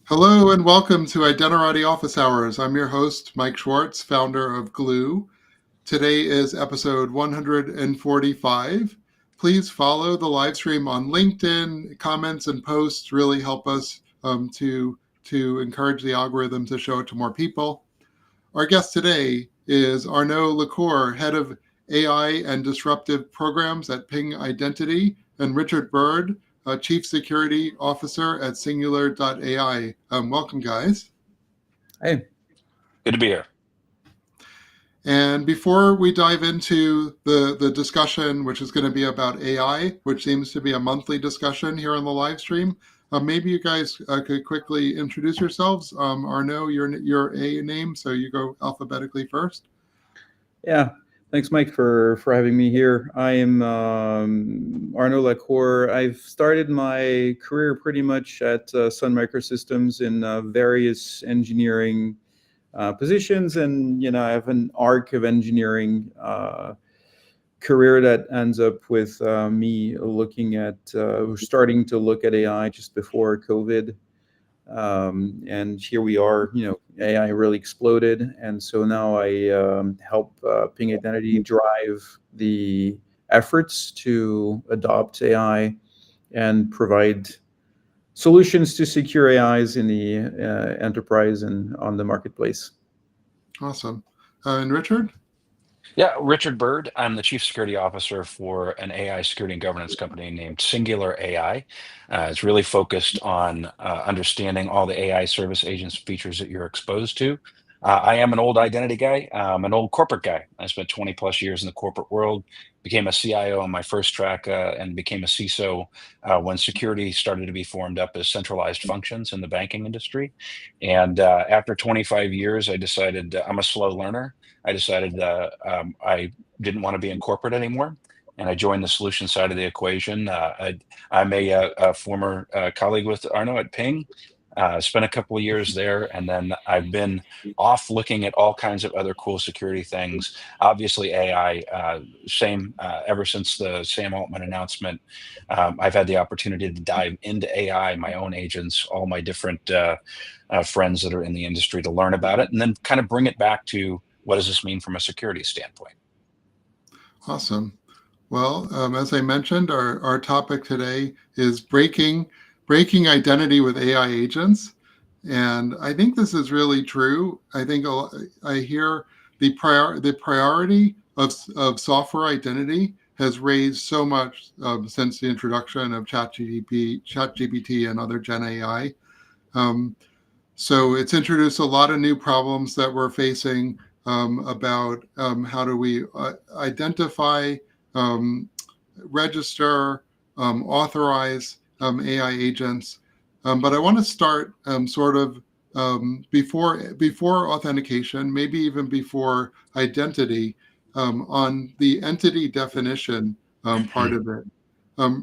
Hello and welcome to Identity Office Hours. I'm your host, Mike Schwartz, founder of Glue. Today is episode 145. Please follow the live stream on LinkedIn. Comments and posts really help us to encourage the algorithm to show it to more people. Our guest today is Arnaud Lacour, head of AI and disruptive programs at Ping Identity, and Richard Bird, Chief Security Officer at Singular.ai. Welcome, guys. Hey, Good to be here. And before we dive into the discussion, which is going to be about AI, which seems to be a monthly discussion here on the live stream, maybe you guys could quickly introduce yourselves. Arnaud, your A name, so you go alphabetically first. yeah. Thanks, Mike, for having me here. I am Arnaud Lacour. I've started my career pretty much at Sun Microsystems in various engineering positions, and I have an arc of engineering career that ends up with me looking at starting to look at AI just before COVID. And here we are, AI really exploded. And so now I help Ping Identity drive the efforts to adopt AI and provide solutions to secure AIs in the enterprise and on the marketplace. Awesome. And Richard? Yeah, Richard Bird. I'm the Chief Security Officer for an AI security and governance company named Singular AI. It's really focused on understanding all the AI service agents features that you're exposed to. I am an old identity guy, an old corporate guy. I spent 20 plus years in the corporate world, became a CIO on my first track, and became a CISO when security started to be formed up as centralized functions in the banking industry. And after 25 years, I decided I'm a slow learner. I decided I didn't want to be in corporate anymore, and I joined the solution side of the equation. I'm a former colleague with Arno at Ping. Spent a couple of years there, and then I've been off looking at all kinds of other cool security things. Obviously, AI, same ever since the Sam Altman announcement. I've had the opportunity to dive into AI, my own agents, all my different friends that are in the industry to learn about it, and then kind of bring it back to what does this mean from a security standpoint? Awesome. Well, as I mentioned, our topic today is breaking identity with AI agents. And I think this is really true. I think I hear the priority of software identity has raised so much since the introduction of ChatGPT and other Gen AI. So it's introduced a lot of new problems that we're facing about how do we identify, register, authorize AI agents. But I want to start sort of before authentication, maybe even before identity, on the entity definition part of it.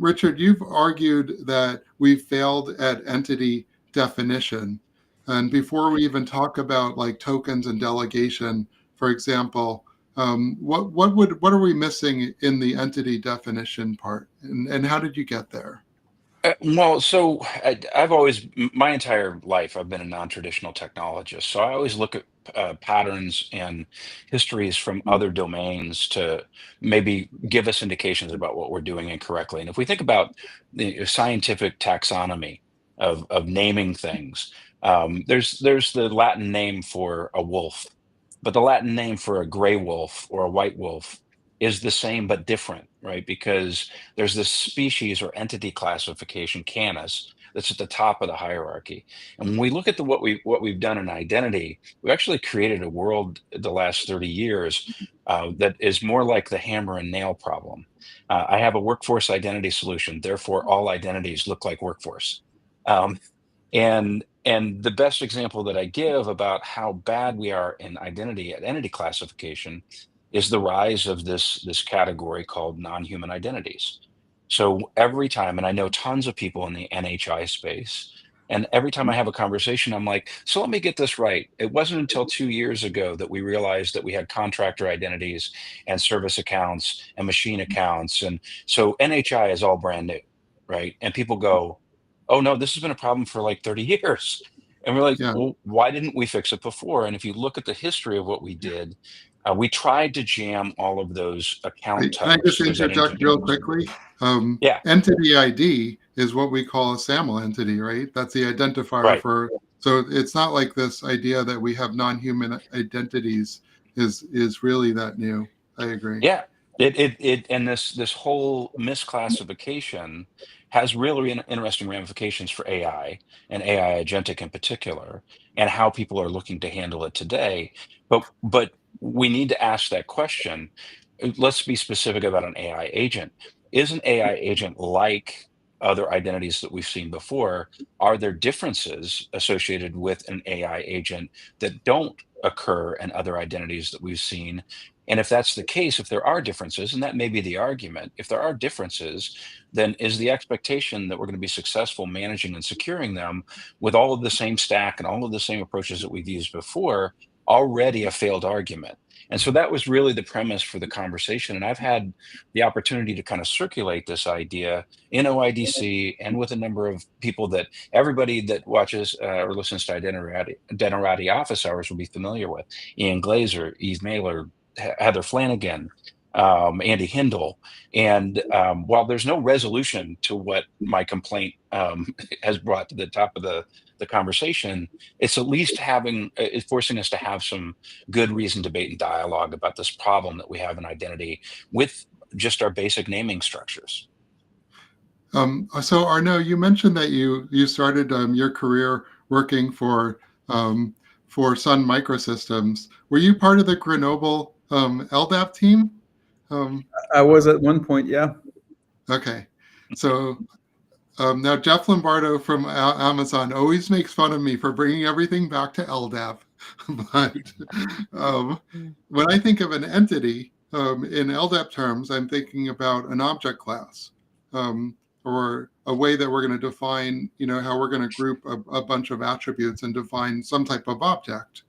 Richard, you've argued that we failed at entity definition. And before we even talk about like tokens and delegation, for example, what are we missing in the entity definition part, and how did you get there? I've always, my entire life, I've been a non-traditional technologist. So I always look at patterns and histories from other domains to maybe give us indications about what we're doing incorrectly. And if we think about the scientific taxonomy of naming things, there's the Latin name for a wolf, but the Latin name for a gray wolf or a white wolf is the same but different, right? Because there's this species or entity classification, canis, that's at the top of the hierarchy. And when we look at what we've done in identity, we actually created a world the last 30 years that is more like the hammer and nail problem. I have a workforce identity solution, therefore all identities look like workforce. Um, and the best example that I give about how bad we are in identity at entity classification is the rise of this category called non-human identities. So every time, and I know tons of people in the NHI space, and every time I have a conversation, I'm like, so let me get this right. It wasn't until 2 years ago that we realized that we had contractor identities and service accounts and machine accounts. And so NHI is all brand new, right? And people go, oh no, this has been a problem for like 30 years. And we're like, Yeah. well, why didn't we fix it before? And if you look at the history of what we did, we tried to jam all of those account Can I just types, those interject identity real types. quickly? Yeah, Entity ID is what we call a SAML entity, right? That's the identifier right. for. So it's not like this idea that we have non-human identities is really that new. I agree. Yeah, and this whole misclassification has really interesting ramifications for AI and AI agentic in particular, and how people are looking to handle it today. But we need to ask that question. Let's be specific about an AI agent. Is an AI agent like other identities that we've seen before? Are there differences associated with an AI agent that don't occur in other identities that we've seen? And if that's the case, if there are differences, and that may be the argument, if there are differences, then is the expectation that we're going to be successful managing and securing them with all of the same stack and all of the same approaches that we've used before already a failed argument? And so that was really the premise for the conversation. And I've had the opportunity to kind of circulate this idea in OIDC and with a number of people that everybody that watches or listens to Identity Office Hours will be familiar with. Ian Glazer, Eve Mailer, Heather Flanagan, Andy Hindle. And while there's no resolution to what my complaint has brought to the top of the conversation, it's at least it's forcing us to have some good reasoned debate and dialogue about this problem that we have in identity with just our basic naming structures. So Arnaud, you mentioned that you started your career working for Sun Microsystems. Were you part of the Grenoble LDAP team? I was at one point, yeah. Okay, so now Jeff Lombardo from Amazon always makes fun of me for bringing everything back to LDAP, but when I think of an entity in LDAP terms, I'm thinking about an object class. Or a way that we're going to define, how we're going to group a bunch of attributes and define some type of object.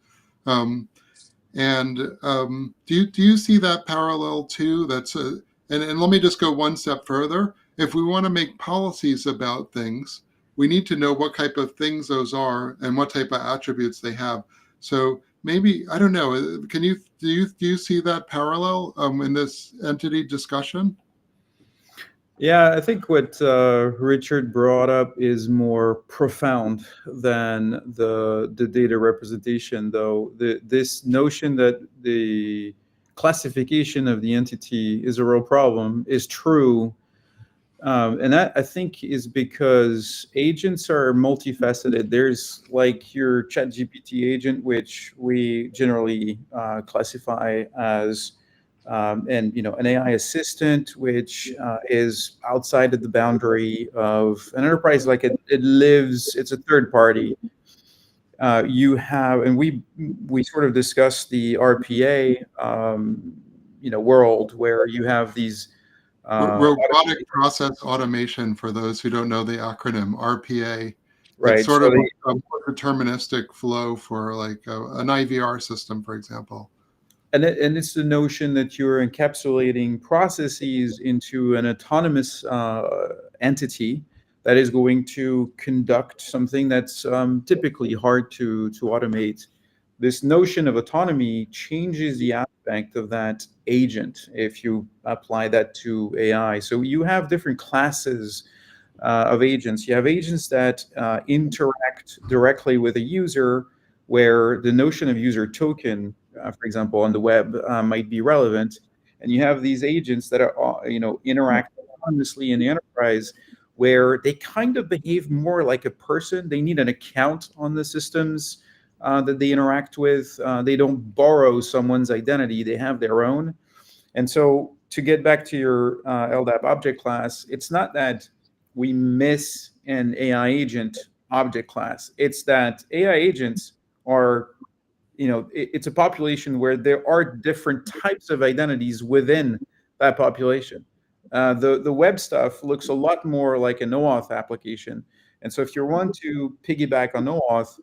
Do you see that parallel too? And let me just go one step further. If we want to make policies about things, we need to know what type of things those are and what type of attributes they have. So maybe, I don't know. Do you see that parallel in this entity discussion? Yeah, I think what Richard brought up is more profound than the data representation, though. This notion that the classification of the entity is a real problem is true. And that, I think, is because agents are multifaceted. There's like your ChatGPT agent, which we generally classify as and an AI assistant, which is outside of the boundary of an enterprise. Like it lives, it's a third party. You have, and we sort of discussed the RPA, world where you have these Robotic process automation, for those who don't know the acronym RPA. right. It's sort So of a more deterministic flow for like an IVR system, for example. and it's the notion that you're encapsulating processes into an autonomous entity that is going to conduct something that's typically hard to automate. This notion of autonomy changes the aspect of that agent if you apply that to AI. So you have different classes of agents. You have agents that interact directly with a user, where the notion of user token, for example, on the web might be relevant. And you have these agents that are, interact autonomously in the enterprise, where they kind of behave more like a person. They need an account on the systems that they interact with. They don't borrow someone's identity. They have their own. And so to get back to your LDAP object class, it's not that we miss an AI agent object class. It's that AI agents are, it's a population where there are different types of identities within that population. The web stuff looks a lot more like an OAuth application. And so if you want to piggyback on OAuth,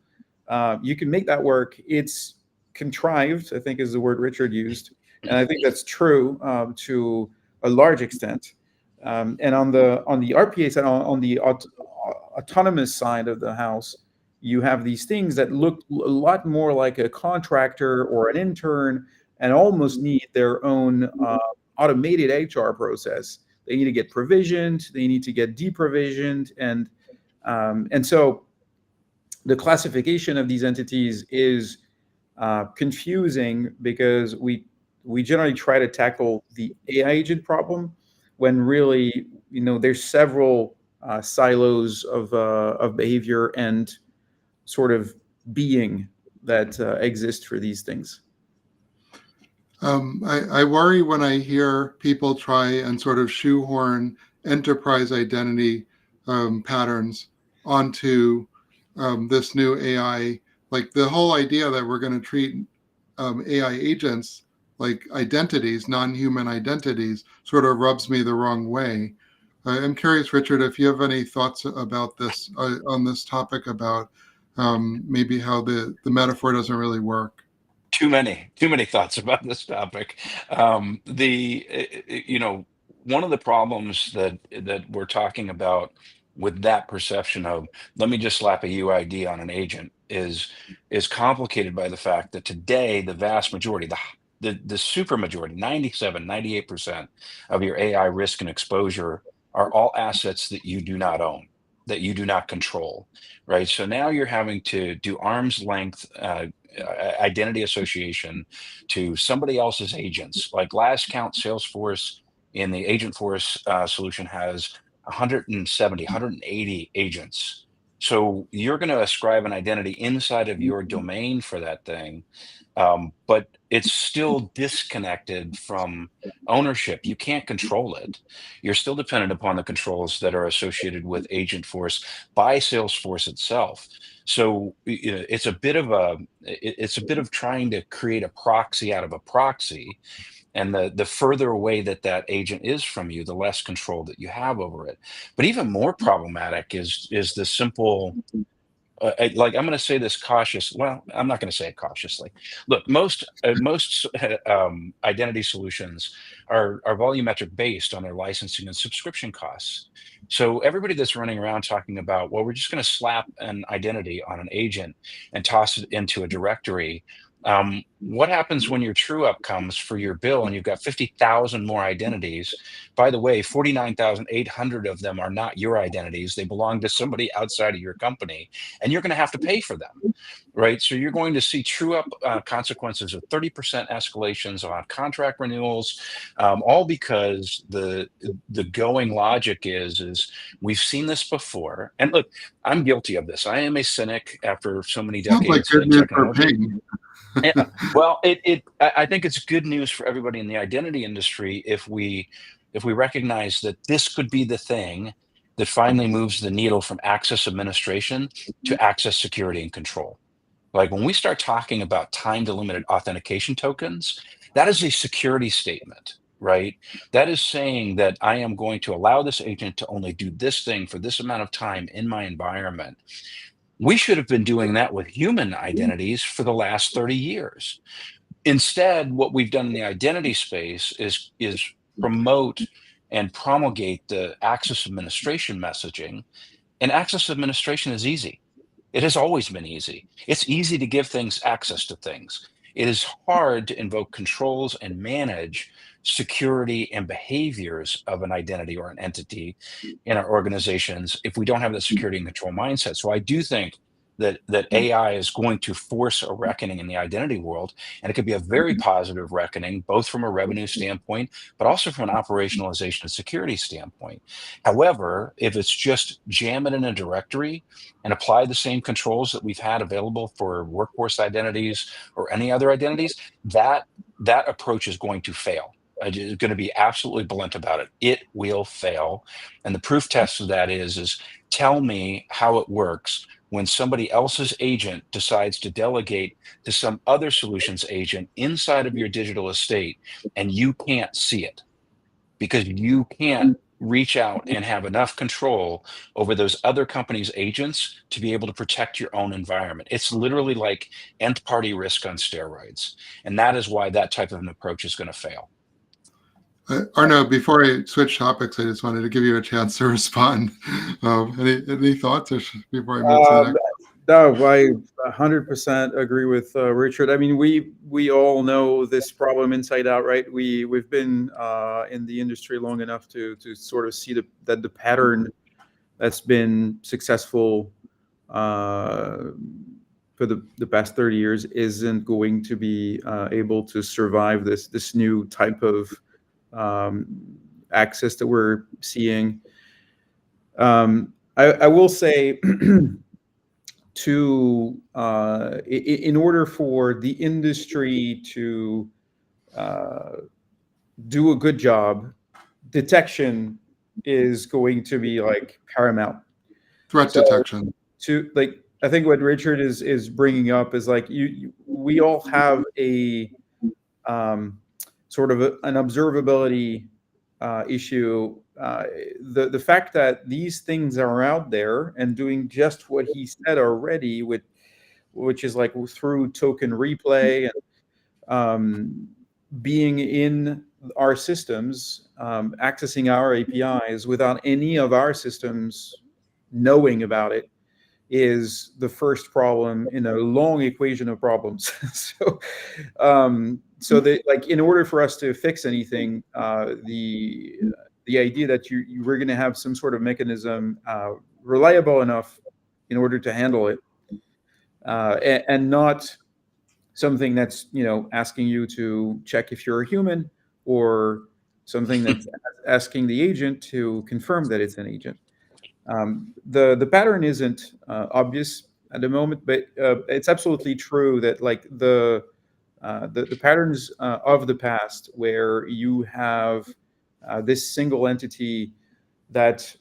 you can make that work. It's contrived, I think is the word Richard used. And I think that's true to a large extent. And on the RPA side, on the autonomous side of the house, you have these things that look a lot more like a contractor or an intern and almost need their own automated HR process. They need to get provisioned, they need to get deprovisioned, and so the classification of these entities is confusing because we generally try to tackle the AI agent problem when really, there's several silos of behavior and sort of being that exist for these things. I worry when I hear people try and sort of shoehorn enterprise identity patterns onto this new AI. Like the whole idea that we're going to treat AI agents like identities, non-human identities, sort of rubs me the wrong way. I'm curious, Richard, if you have any thoughts about this on this topic about maybe how the metaphor doesn't really work. Too many thoughts about this topic. One of the problems that we're talking about with that perception of let me just slap a UID on an agent is complicated by the fact that today the vast majority, the super majority, 97, 98% of your AI risk and exposure are all assets that you do not own, that you do not control, right? So now you're having to do arm's length identity association to somebody else's agents. Like last count, Salesforce in the Agentforce solution has 170, 180 agents. So you're going to ascribe an identity inside of your domain for that thing, but it's still disconnected from ownership. You can't control it. You're still dependent upon the controls that are associated with Agentforce by Salesforce itself. So it's a bit of trying to create a proxy out of a proxy, and the further away that agent is from you, the less control that you have over it. But even more problematic is the simple. Like I'm going to say this cautious. Well, I'm not going to say it cautiously. Look, most identity solutions are volumetric based on their licensing and subscription costs. So everybody that's running around talking about, well, we're just going to slap an identity on an agent and toss it into a directory. What happens when your true up comes for your bill and you've got 50,000 more identities? By the way, 49,800 of them are not your identities. They belong to somebody outside of your company, and you're going to have to pay for them, right? So you're going to see true up consequences of 30% escalations on contract renewals, all because the going logic is we've seen this before. And look, I'm guilty of this. I am a cynic after so many Sounds like decades good in news for technology. pain. Yeah, well, I think it's good news for everybody in the identity industry if we recognize that this could be the thing that finally moves the needle from access administration to access security and control. Like when we start talking about time delimited authentication tokens, that is a security statement, right? That is saying that I am going to allow this agent to only do this thing for this amount of time in my environment. We should have been doing that with human identities for the last 30 years. Instead, what we've done in the identity space is promote and promulgate the access administration messaging. And access administration is easy. It has always been easy. It's easy to give things access to things. It is hard to invoke controls and manage security and behaviors of an identity or an entity in our organizations if we don't have the security and control mindset. So I do think that AI is going to force a reckoning in the identity world, and it could be a very positive reckoning, both from a revenue standpoint, but also from an operationalization and security standpoint. However, if it's just jam it in a directory and apply the same controls that we've had available for workforce identities or any other identities, that approach is going to fail. I'm going to be absolutely blunt about it. It will fail. And the proof test of that is tell me how it works when somebody else's agent decides to delegate to some other solutions agent inside of your digital estate, and you can't see it because you can't reach out and have enough control over those other companies' agents to be able to protect your own environment. It's literally like nth party risk on steroids. And that is why that type of an approach is going to fail. Arno, before I switch topics, I just wanted to give you a chance to respond. Any thoughts before I move to the next? No, I 100% agree with Richard. I mean, we all know this problem inside out, right? We've been in the industry long enough to sort of see that the pattern that's been successful for the past 30 years isn't going to be able to survive this new type of access that we're seeing. I will say in order for the industry to do a good job, detection is going to be like paramount. Threat So detection. I think what Richard is bringing up is like we all have a sort of an observability issue. The fact that these things are out there and doing just what he said already, which is like through token replay and being in our systems, accessing our APIs without any of our systems knowing about it, is the first problem in a long equation of problems. So that, like, in order for us to fix anything, the idea that you were going to have some sort of mechanism reliable enough in order to handle it, and not something that's asking you to check if you're a human, or something that's asking the agent to confirm that it's an agent. The pattern isn't obvious at the moment, but it's absolutely true that like the patterns of the past, where you have this single entity that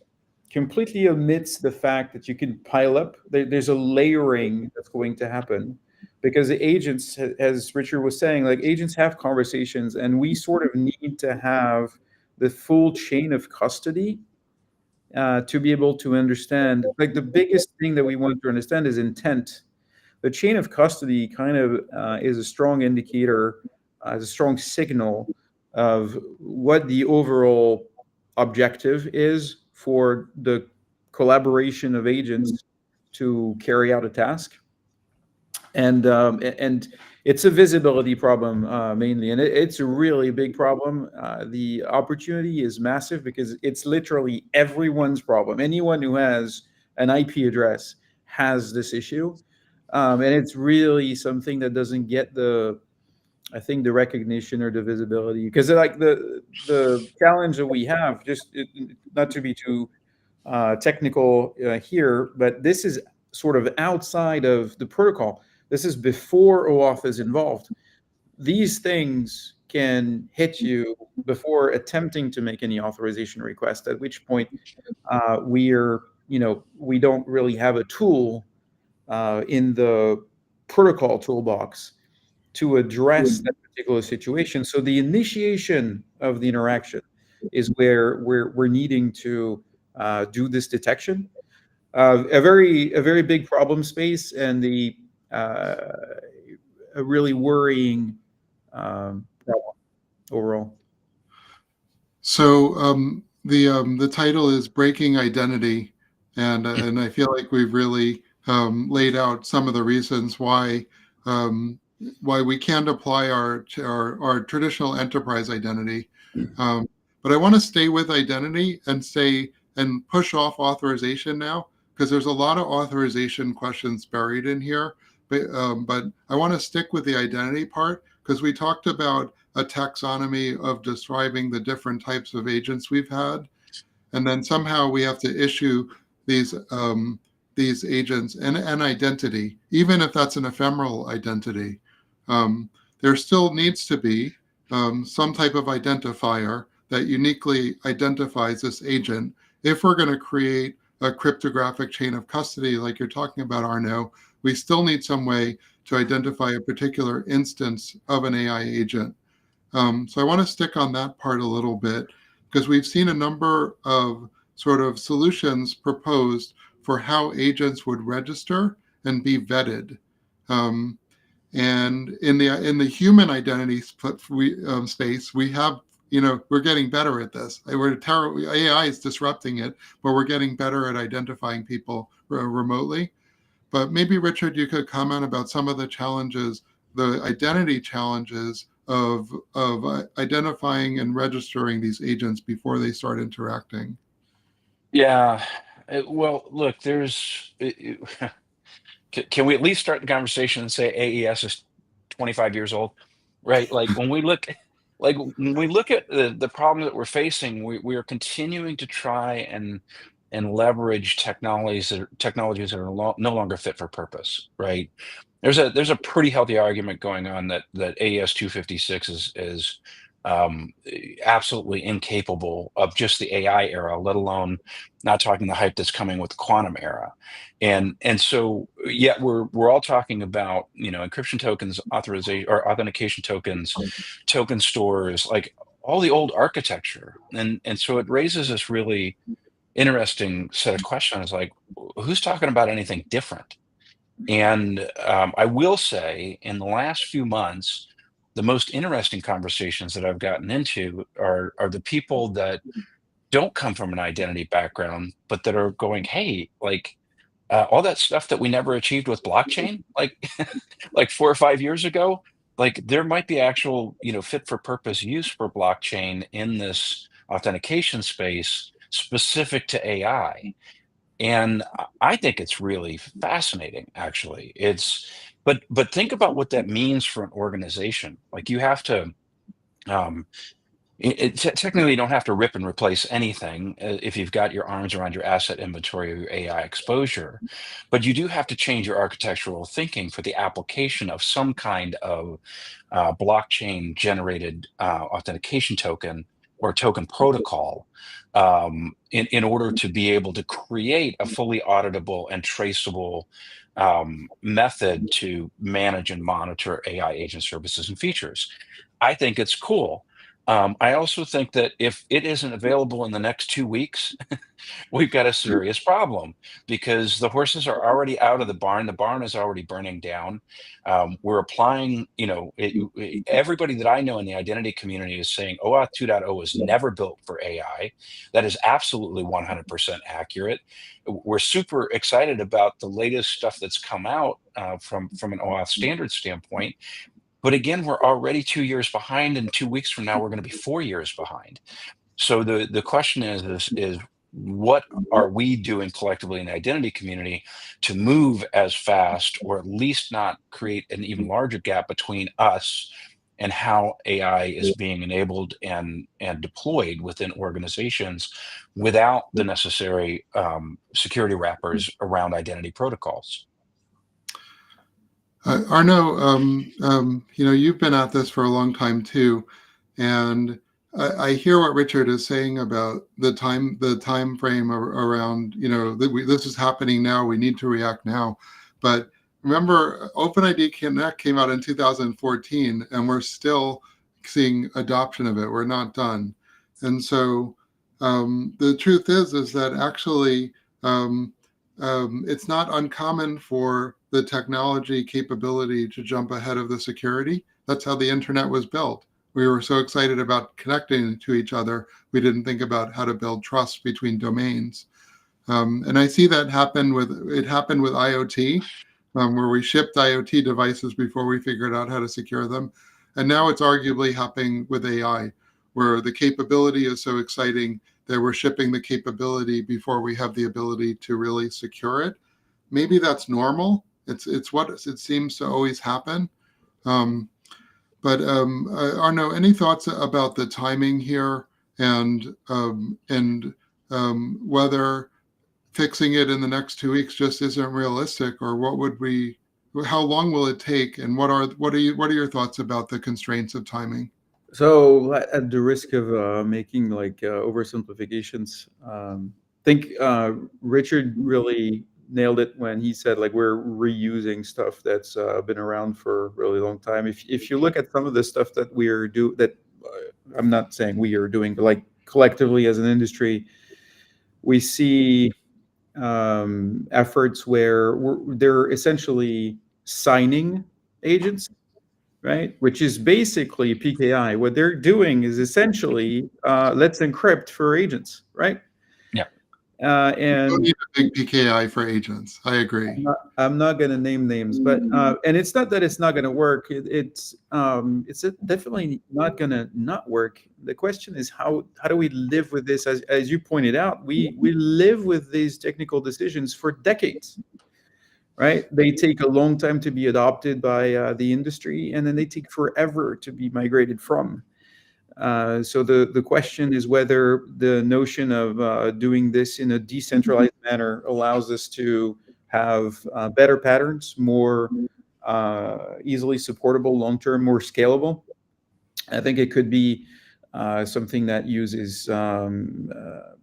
completely omits the fact that you can pile up. There's a layering that's going to happen, because the agents, as Richard was saying, like agents have conversations, and we sort of need to have the full chain of custody to be able to understand. Like the biggest thing that we want to understand is intent. The chain of custody kind of is a strong indicator, is a strong signal of what the overall objective is for the collaboration of agents to carry out a task. And it's a visibility problem mainly, and it's a really big problem. The opportunity is massive because it's literally everyone's problem. Anyone who has an IP address has this issue, and it's really something that doesn't get I think the recognition or the visibility, because like the challenge that we have, not to be too technical here, but this is sort of outside of the protocol. This is before OAuth is involved. These things can hit you before attempting to make any authorization request, at which point we don't really have a tool in the protocol toolbox to address that particular situation. So the initiation of the interaction is where we're needing to do this detection. A very big problem space, and a really worrying problem overall. So the title is Breaking Identity, and I feel like we've really laid out some of the reasons why we can't apply our traditional enterprise identity. But I want to stay with identity and push off authorization now, because there's a lot of authorization questions buried in here. But I want to stick with the identity part, because we talked about a taxonomy of describing the different types of agents we've had, and then somehow we have to issue these agents an identity, even if that's an ephemeral identity. There still needs to be some type of identifier that uniquely identifies this agent. If we're going to create a cryptographic chain of custody like you're talking about, Arnaud, we still need some way to identify a particular instance of an AI agent. So I want to stick on that part a little bit, because we've seen a number of sort of solutions proposed for how agents would register and be vetted. And in the human identity space, we have, we're getting better at this. AI is disrupting it, but we're getting better at identifying people remotely. But maybe, Richard, you could comment about some of the challenges, the identity challenges of identifying and registering these agents before they start interacting. Yeah. Well, look, can we at least start the conversation and say AES is 25 years old, right? When we look at the problem that we're facing, we are continuing to try and leverage technologies that are no longer fit for purpose, right? There's a pretty healthy argument going on that AES 256 is absolutely incapable of just the AI era, let alone not talking the hype that's coming with the quantum era. And so yet we're all talking about, encryption tokens, authorization or authentication tokens, token stores, like all the old architecture. And so it raises this really interesting set of questions, like who's talking about anything different? And I will say, in the last few months, the most interesting conversations that I've gotten into are the people that don't come from an identity background, but that are going, hey, like all that stuff that we never achieved with blockchain, like like 4 or 5 years ago, like there might be actual, fit for purpose use for blockchain in this authentication space specific to AI. And I think it's really fascinating, actually. But think about what that means for an organization. Like you have to, um, technically, you don't have to rip and replace anything if you've got your arms around your asset inventory or your AI exposure, but you do have to change your architectural thinking for the application of some kind of blockchain generated authentication token or token protocol in order to be able to create a fully auditable and traceable method to manage and monitor AI agent services and features. I think it's cool. I also think that if it isn't available in the next 2 weeks, we've got a serious problem because the horses are already out of the barn. The barn is already burning down. We're applying, everybody that I know in the identity community is saying OAuth 2.0 was never built for AI. That is absolutely 100% accurate. We're super excited about the latest stuff that's come out from an OAuth standard standpoint. But again, we're already 2 years behind, and 2 weeks from now, we're going to be 4 years behind. So the question is what are we doing collectively in the identity community to move as fast, or at least not create an even larger gap between us and how AI is being enabled and deployed within organizations without the necessary security wrappers around identity protocols? Arno, you've been at this for a long time too, and I hear what Richard is saying about the time frame around, this is happening now. We need to react now. But remember, OpenID Connect came out in 2014, and we're still seeing adoption of it. We're not done, and so the truth is that actually. It's not uncommon for the technology capability to jump ahead of the security. That's how the internet was built. We were so excited about connecting to each other, we didn't think about how to build trust between domains. And I see that happened with IoT, where we shipped IoT devices before we figured out how to secure them. And now it's arguably happening with AI, where the capability is so exciting that we're shipping the capability before we have the ability to really secure it. Maybe that's normal. It's what it seems to always happen. But Arno, any thoughts about the timing here and whether fixing it in the next 2 weeks just isn't realistic, or how long will it take, and what are your thoughts about the constraints of timing? So at the risk of making oversimplifications, I think Richard really nailed it when he said we're reusing stuff that's been around for a really long time. If you look at some of the stuff that I'm not saying we are doing, but collectively as an industry, we see efforts where they're essentially signing agents, right? Which is basically PKI. What they're doing is essentially let's encrypt for agents, right? Yeah. You don't And need a big PKI for agents. I agree. I'm not going to name names, but and it's not that it's not going to work. It's definitely not going to not work. The question is how do we live with this? As you pointed out, we live with these technical decisions for decades, right? They take a long time to be adopted by the industry, and then they take forever to be migrated from. So the question is whether the notion of doing this in a decentralized manner allows us to have better patterns, more easily supportable long-term, more scalable. I think it could be something that uses the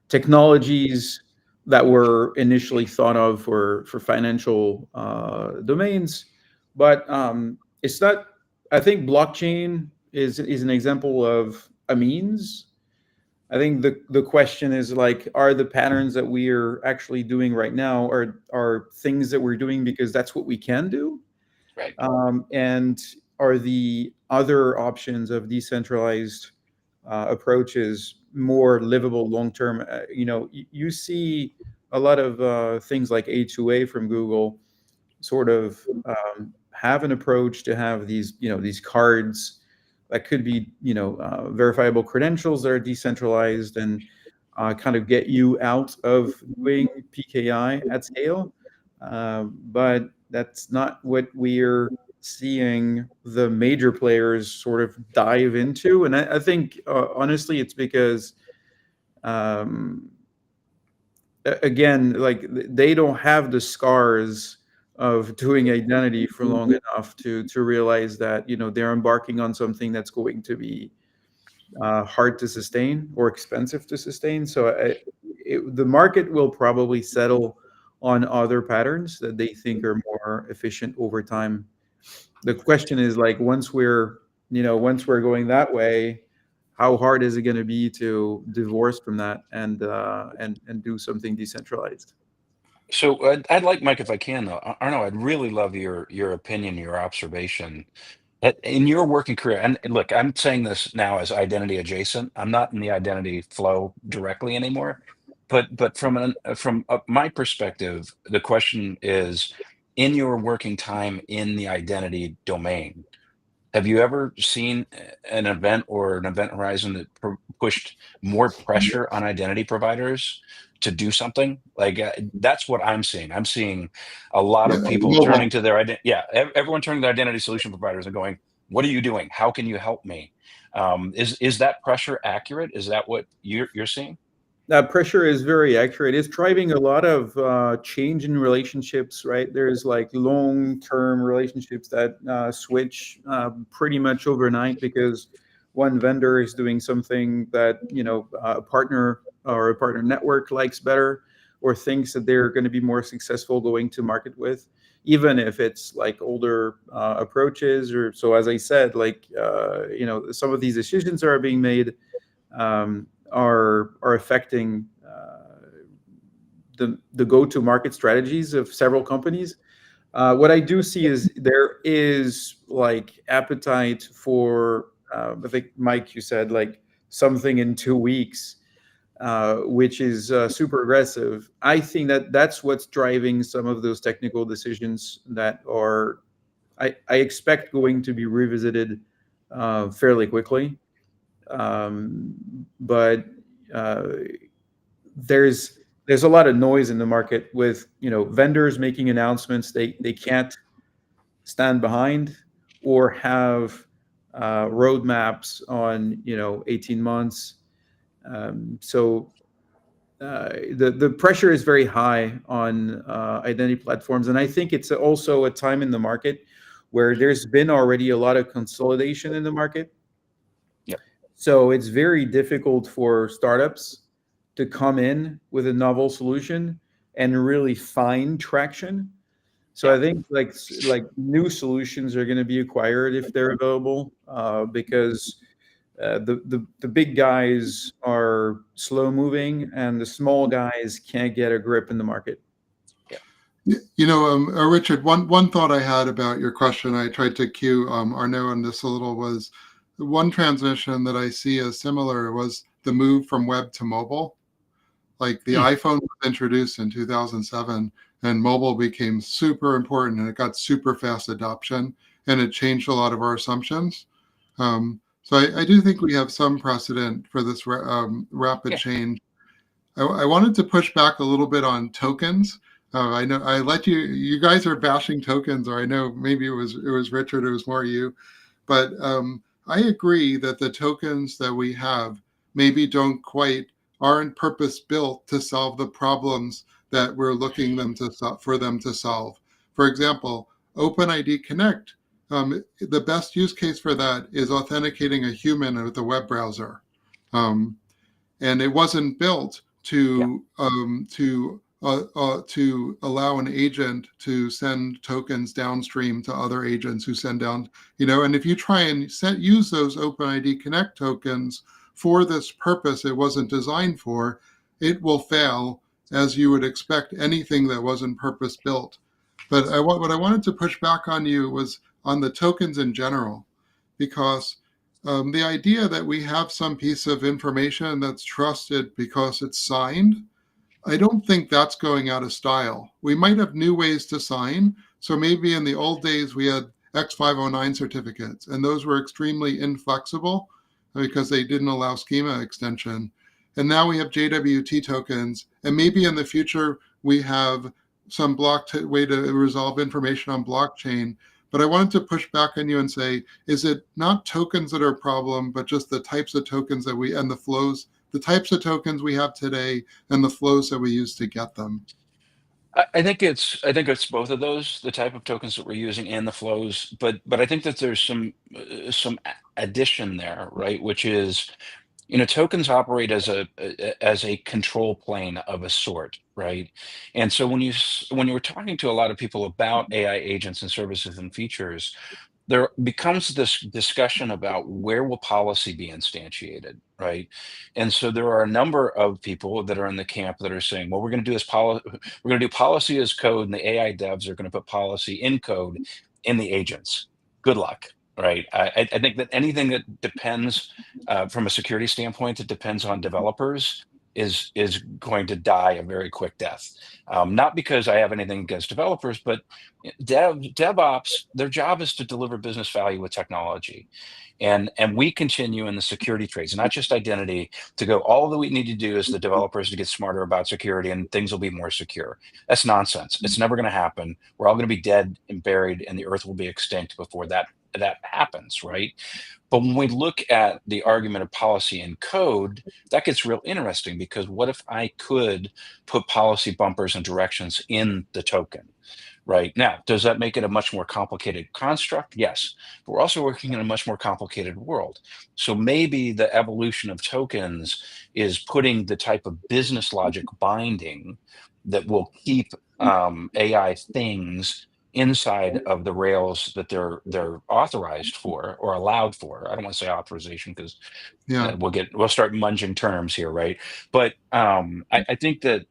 technologies that were initially thought of for financial domains, but it's not. I think blockchain is an example of a means. I think the question is like, are the patterns that we are actually doing right now are things that we're doing because that's what we can do, Right. and are the other options of decentralized approaches more livable long term? You see a lot of things like A2A from Google sort of have an approach to have these cards that could be verifiable credentials that are decentralized and kind of get you out of doing PKI at scale. But that's not what we're seeing the major players sort of dive into. And I think, honestly, it's because, again, like they don't have the scars of doing identity for long enough to realize that they're embarking on something that's going to be hard to sustain or expensive to sustain. So the market will probably settle on other patterns that they think are more efficient over time. The question is like once we're going that way, how hard is it going to be to divorce from that and do something decentralized? So I'd like, Mike, if I can, though, Arno, I'd really love your opinion, your observation. In your working career, and look, I'm saying this now as identity adjacent. I'm not in the identity flow directly anymore, but from my perspective, the question is, in your working time in the identity domain, have you ever seen an event or an event horizon that pushed more pressure on identity providers to do something? Like that's what I'm seeing. I'm seeing a lot Yeah, of people turning mobile. to their identity. Yeah, everyone turning to their identity solution providers and going, "What are you doing? How can you help me?" Is that pressure accurate? Is that what you're seeing? That pressure is very accurate. It's driving a lot of change in relationships, right? There's like long-term relationships that switch pretty much overnight because one vendor is doing something that a partner or a partner network likes better or thinks that they're going to be more successful going to market with, even if it's like older approaches. Or so, as I said, like some of these decisions are being made. Are affecting the go-to-market strategies of several companies. What I do see is there is like appetite for, I think, Mike, you said like something in 2 weeks, which is super aggressive. I think that that's what's driving some of those technical decisions that are, I expect, going to be revisited fairly quickly. But uh, there's a lot of noise in the market with vendors making announcements they can't stand behind or have roadmaps on 18 months. So the pressure is very high on identity platforms, and I think it's also a time in the market where there's been already a lot of consolidation in the market. Yep. So it's very difficult for startups to come in with a novel solution and really find traction. So Yeah. I think like new solutions are going to be acquired if they're available, because the big guys are slow moving and the small guys can't get a grip in the market. Richard, one thought I had about your question, I tried to cue Arnaud on this a little, was one transition that I see as similar was the move from web to mobile. Like the iPhone was introduced in 2007 and mobile became super important and it got super fast adoption and it changed a lot of our assumptions. So I do think we have some precedent for this rapid Yeah. change. I wanted to push back a little bit on tokens. I know you guys are bashing tokens, or I know maybe it was Richard, it was more you. But I agree that the tokens that we have maybe aren't purpose built to solve the problems that we're looking for them to solve. For example, OpenID Connect, the best use case for that is authenticating a human with a web browser. And it wasn't built Yeah. to allow an agent to send tokens downstream to other agents who send down, and if you try and use those OpenID Connect tokens for this purpose it wasn't designed for, it will fail, as you would expect anything that wasn't purpose built. But what I wanted to push back on you was on the tokens in general, because the idea that we have some piece of information that's trusted because it's signed, I don't think that's going out of style. We might have new ways to sign. So maybe in the old days we had X509 certificates, and those were extremely inflexible because they didn't allow schema extension. And now we have JWT tokens, and maybe in the future we have some way to resolve information on blockchain. But I wanted to push back on you and say, is it not tokens that are a problem, but just the types of tokens and the flows, the types of tokens we have today and the flows that we use to get them? I think it's both of those, the type of tokens that we're using and the flows, but I think that there's some addition there, right? Which is, tokens operate as a control plane of a sort, right? And so when you were talking to a lot of people about AI agents and services and features, there becomes this discussion about where will policy be instantiated, right? And so there are a number of people that are in the camp that are saying, well, we're going to do policy as code, and the AI devs are going to put policy in code in the agents. Good luck, right? I think that anything that depends from a security standpoint that depends on developers is going to die a very quick death. Not because I have anything against developers, but DevOps, their job is to deliver business value with technology. And we continue in the security trades, not just identity, to go, all that we need to do is the developers to get smarter about security and things will be more secure. That's nonsense. It's never going to happen. We're all going to be dead and buried and the earth will be extinct before that happens, right? But when we look at the argument of policy and code, that gets real interesting, because what if I could put policy bumpers and directions in the token? Right now, does that make it a much more complicated construct? Yes, but we're also working in a much more complicated world. So maybe the evolution of tokens is putting the type of business logic binding that will keep AI things inside of the rails that they're authorized for or allowed for. I don't want to say authorization because Yeah. we'll start munging terms here, right? But I think that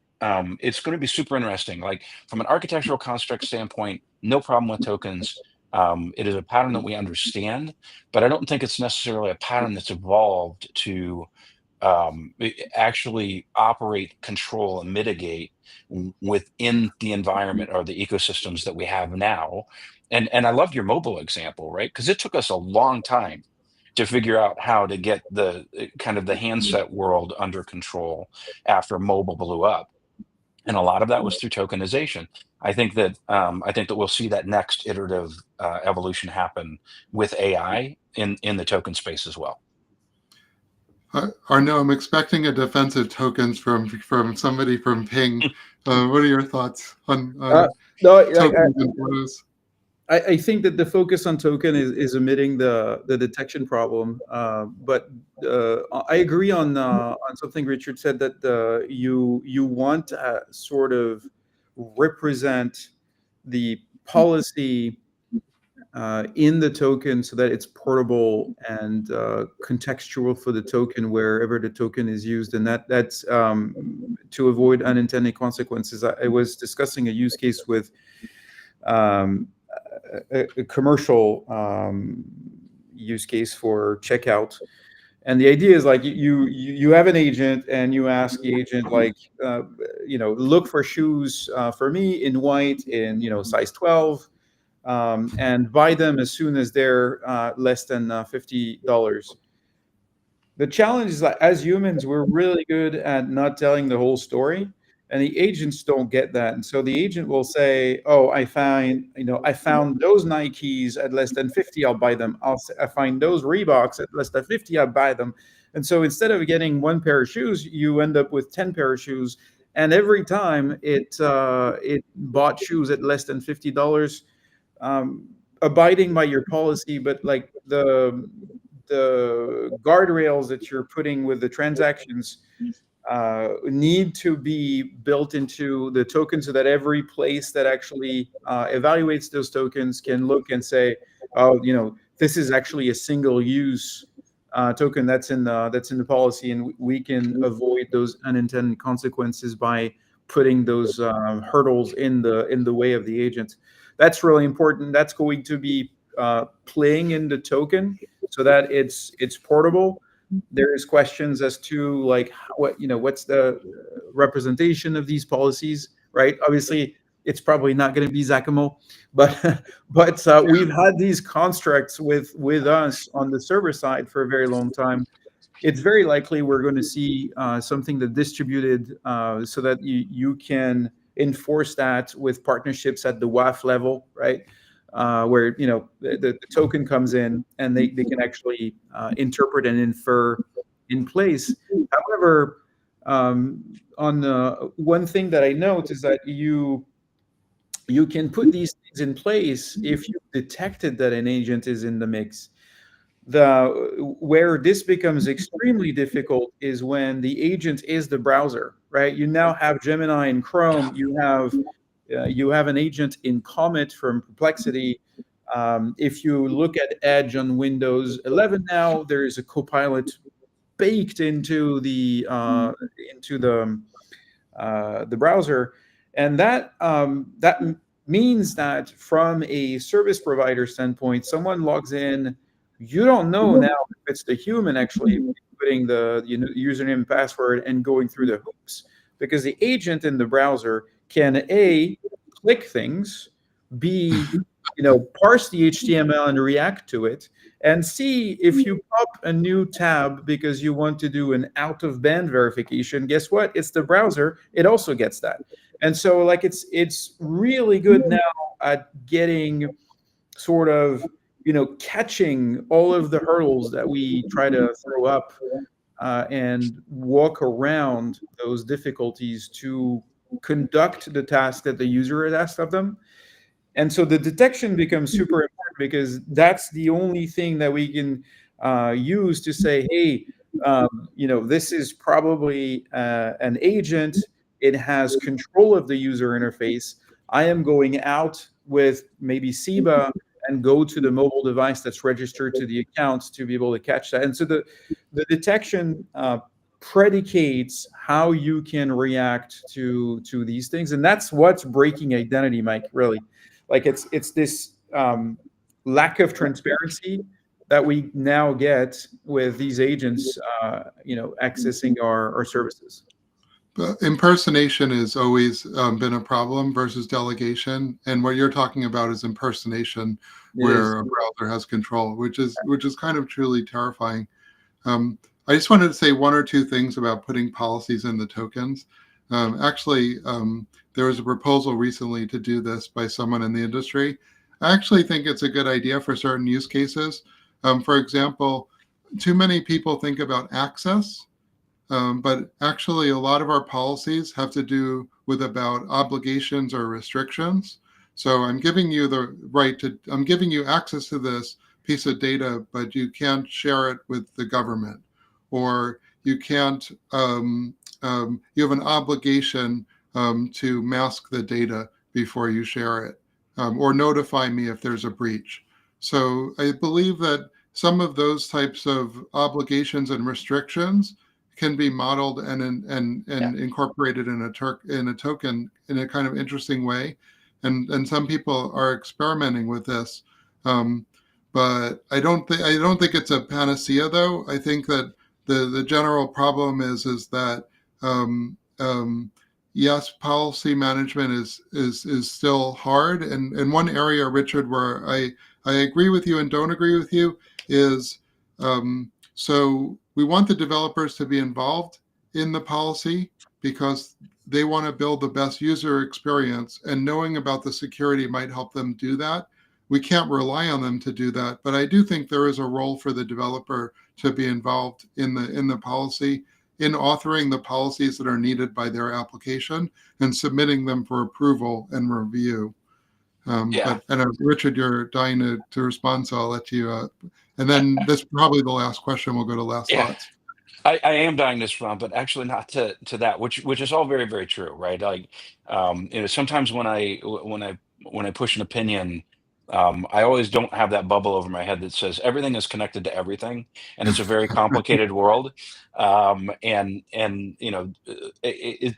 it's going to be super interesting. Like from an architectural construct standpoint, no problem with tokens. It is a pattern that we understand, but I don't think it's necessarily a pattern that's evolved to actually operate, control, and mitigate within the environment or the ecosystems that we have now. And I loved your mobile example, right? Because it took us a long time to figure out how to get the kind of the handset world under control after mobile blew up, and a lot of that was through tokenization. I think that we'll see that next iterative evolution happen with AI in the token space as well. Arnaud, I'm expecting a defensive tokens from somebody from Ping. What are your thoughts on No, tokens and flows? I think that the focus on token is omitting the detection problem. But I agree on something Richard said, that you want to sort of represent the policy in the token so that it's portable and contextual for the token wherever the token is used, and that's to avoid unintended consequences. I was discussing a use case with a commercial use case for checkout. And the idea is like you have an agent and you ask the agent like, look for shoes for me in white in, size 12, and buy them as soon as they're less than $50. The challenge is that as humans, we're really good at not telling the whole story, and the agents don't get that. And so the agent will say, "Oh, I found those Nikes at less than 50. I'll buy them. I find those Reeboks at less than 50. I'll buy them." And so instead of getting one pair of shoes, you end up with 10 pair of shoes. And every time it bought shoes at less than $50, um, abiding by your policy, but like the guardrails that you're putting with the transactions need to be built into the token so that every place that actually evaluates those tokens can look and say, oh, this is actually a single use token that's in the policy, and we can avoid those unintended consequences by putting those hurdles in the way of the agent. That's really important. That's going to be playing in the token so that it's portable. There is questions as to like what's the representation of these policies, right? Obviously, it's probably not going to be Xacamo, but we've had these constructs with us on the server side for a very long time. It's very likely we're going to see something that distributed so that you can enforce that with partnerships at the WAF level, right? Where the token comes in and they can actually interpret and infer in place. However, on one thing that I note is that you can put these things in place if you detected that an agent is in the mix. Where this becomes extremely difficult is when the agent is the browser, right? You now have Gemini and Chrome. You have an agent in Comet from Perplexity. If you look at Edge on Windows 11 now, there is a Copilot baked into the browser, and that means that from a service provider standpoint, someone logs in. You don't know now if it's the human actually putting the username and password and going through the hoops, because the agent in the browser can A, click things, B, parse the HTML and react to it, and C, if you pop a new tab because you want to do an out-of-band verification, guess what? It's the browser. It also gets that. And so like it's really good now at getting sort of catching all of the hurdles that we try to throw up and walk around those difficulties to conduct the task that the user has asked of them. And so the detection becomes super important because that's the only thing that we can use to say, hey, this is probably an agent. It has control of the user interface. I am going out with maybe SIBA and go to the mobile device that's registered to the account to be able to catch that. And so the detection predicates how you can react to these things. And that's what's breaking identity, Mike, really. Like it's this lack of transparency that we now get with these agents, accessing our services. But impersonation has always been a problem versus delegation, and what you're talking about is impersonation, where a browser has control, which is kind of truly terrifying. I just wanted to say one or two things about putting policies in the tokens. There was a proposal recently to do this by someone in the industry. I actually think it's a good idea for certain use cases. For example, too many people think about access, but actually a lot of our policies have to do with about obligations or restrictions. So I'm giving you I'm giving you access to this piece of data, but you can't share it with the government, or you can't, you have an obligation to mask the data before you share it, or notify me if there's a breach. So I believe that some of those types of obligations and restrictions can be modeled and incorporated in a token in a kind of interesting way, and some people are experimenting with this. but I don't think it's a panacea, though. I think that the general problem is that um, um, yes, policy management is still hard, and one area, Richard, where I agree with you and don't agree with you is so we want the developers to be involved in the policy because they want to build the best user experience, and knowing about the security might help them do that. We can't rely on them to do that, but I do think there is a role for the developer to be involved in the policy, in authoring the policies that are needed by their application and submitting them for approval and review. Yeah. But I know, Richard, you're dying to respond, so I'll let you. And then this is probably the last question. We'll go to last Yeah. thoughts. I am dying this from, but actually not to that, which is all very, very true, right? Like, sometimes when I push an opinion, I always don't have that bubble over my head that says everything is connected to everything, and it's a very complicated world. And the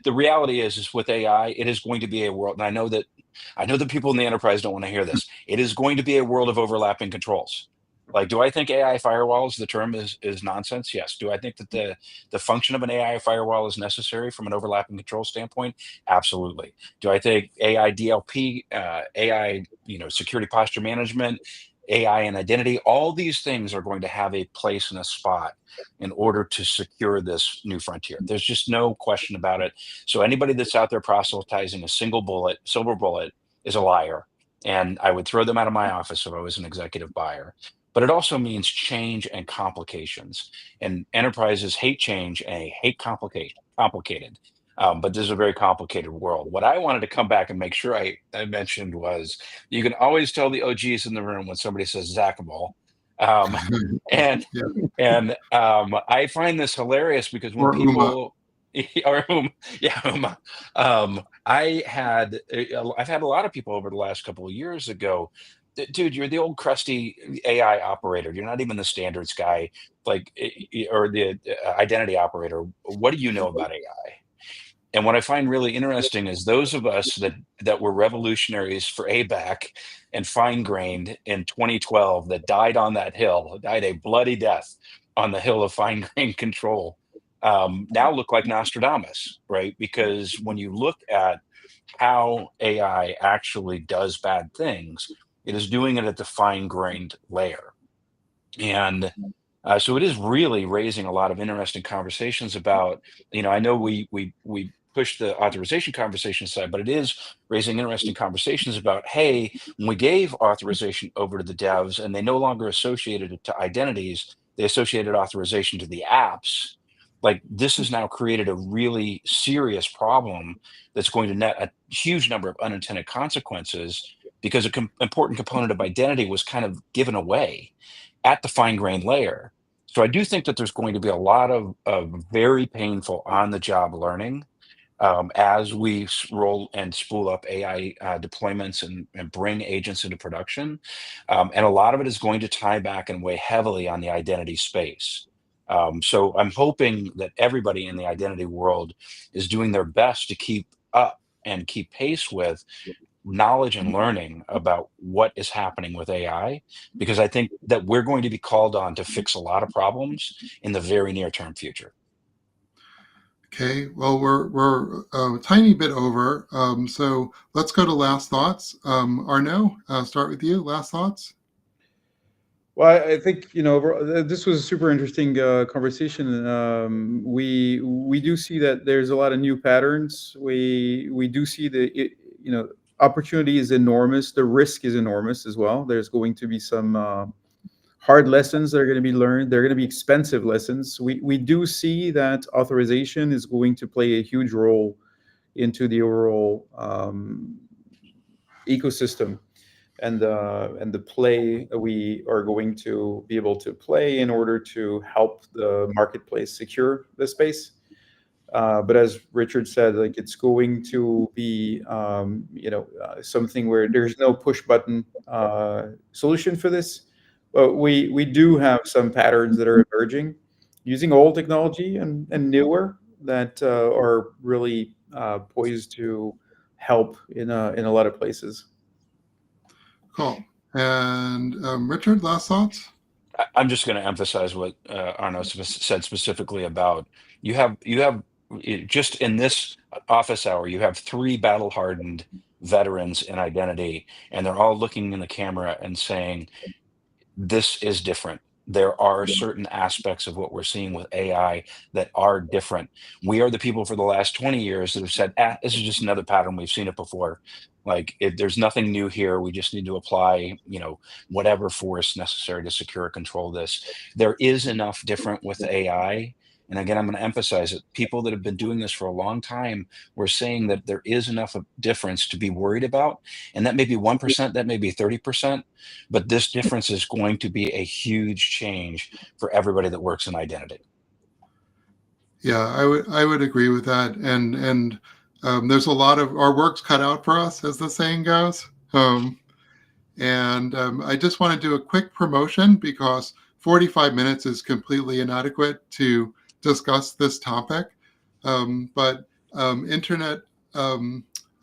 reality is with AI, it is going to be a world, and I know that people in the enterprise don't want to hear this. It is going to be a world of overlapping controls. Like, do I think AI firewalls, the term is nonsense? Yes. Do I think that the function of an AI firewall is necessary from an overlapping control standpoint? Absolutely. Do I think AI DLP, AI, security posture management, AI and identity, all these things are going to have a place and a spot in order to secure this new frontier. There's just no question about it. So anybody that's out there proselytizing a silver bullet, is a liar. And I would throw them out of my office if I was an executive buyer. But it also means change and complications. And enterprises hate change and they hate complicated. But this is a very complicated world. What I wanted to come back and make sure I mentioned was you can always tell the OGs in the room when somebody says Zackable. Um, and Yeah, I find this hilarious because when or Uma. people or yeah, I've had a lot of people over the last couple of years ago, Dude, you're the old crusty AI operator. You're not even the standards guy, like, or the identity operator. What do you know about AI?" And what I find really interesting is those of us that were revolutionaries for ABAC and fine-grained in 2012 that died on that hill, died a bloody death on the hill of fine-grained control, now look like Nostradamus, right? Because when you look at how AI actually does bad things, it is doing it at the fine-grained layer. And so it is really raising a lot of interesting conversations about, I know we push the authorization conversation aside, but it is raising interesting conversations about, hey, when we gave authorization over to the devs and they no longer associated it to identities, they associated authorization to the apps. Like, this has now created a really serious problem that's going to net a huge number of unintended consequences because important component of identity was kind of given away at the fine grained layer. So I do think that there's going to be a lot of very painful on the job learning as we roll and spool up AI deployments and bring agents into production. And a lot of it is going to tie back and weigh heavily on the identity space. So I'm hoping that everybody in the identity world is doing their best to keep up and keep pace with knowledge and learning about what is happening with AI, because I think that we're going to be called on to fix a lot of problems in the very near term future. Okay, well, we're a tiny bit over, so let's go to last thoughts. Arnaud, start with you. Last thoughts. Well, I think this was a super interesting conversation. We do see that there's a lot of new patterns. We do see opportunity is enormous. The risk is enormous as well. There's going to be some hard lessons that are going to be learned. They're going to be expensive lessons. We do see that authorization is going to play a huge role into the overall ecosystem and the play we are going to be able to play in order to help the marketplace secure the space. But as Richard said, like, it's going to be something where there's no push button solution for this. But we do have some patterns that are emerging using old technology and newer that are really poised to help in a lot of places. Cool. And Richard, last thoughts? I'm just going to emphasize what Arno said specifically about just in this office hour, you have three battle-hardened veterans in identity, and they're all looking in the camera and saying, this is different. There are certain aspects of what we're seeing with AI that are different. We are the people for the last 20 years that have said, this is just another pattern. We've seen it before. There's nothing new here. We just need to apply, whatever force necessary to secure and control this. There is enough different with AI. And again, I'm going to emphasize it. People that have been doing this for a long time were saying that there is enough of difference to be worried about. And that may be 1%, that may be 30%. But this difference is going to be a huge change for everybody that works in identity. Yeah, I would agree with that. And there's a lot of our work's cut out for us, as the saying goes. I just want to do a quick promotion because 45 minutes is completely inadequate to discuss this topic. But Internet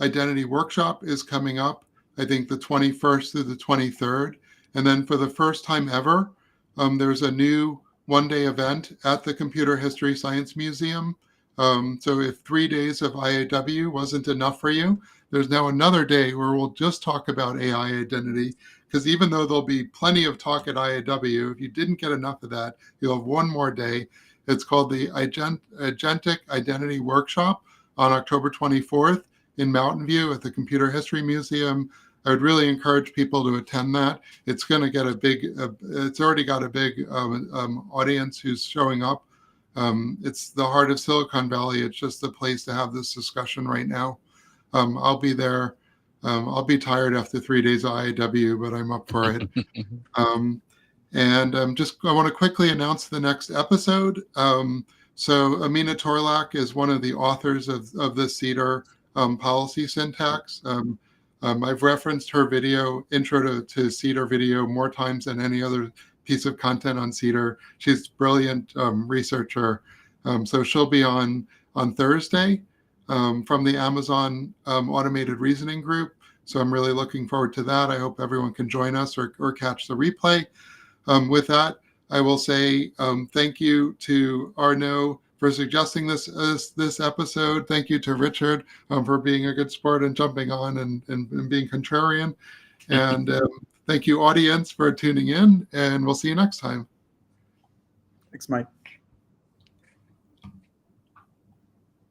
Identity Workshop is coming up, I think the 21st through the 23rd. And then for the first time ever, there's a new one-day event at the Computer History Science Museum. So if 3 days of IAW wasn't enough for you, there's now another day where we'll just talk about AI identity, because even though there'll be plenty of talk at IAW, if you didn't get enough of that, you'll have one more day. It's called the Agentic Identity Workshop on October 24th in Mountain View at the Computer History Museum. I would really encourage people to attend that. It's going to get it's already got a big audience who's showing up. It's the heart of Silicon Valley. It's just the place to have this discussion right now. I'll be there. I'll be tired after 3 days of IAW, but I'm up for it. I want to quickly announce the next episode. So Amina Torlak is one of the authors of the CEDAR policy syntax. I've referenced her video, intro to CEDAR video, more times than any other piece of content on CEDAR. She's a brilliant researcher. So she'll be on Thursday from the Amazon Automated Reasoning Group. So I'm really looking forward to that. I hope everyone can join us or catch the replay. With that, I will say thank you to Arno for suggesting this episode. Thank you to Richard for being a good sport and jumping on and being contrarian. And thank you, audience, for tuning in. And we'll see you next time. Thanks, Mike.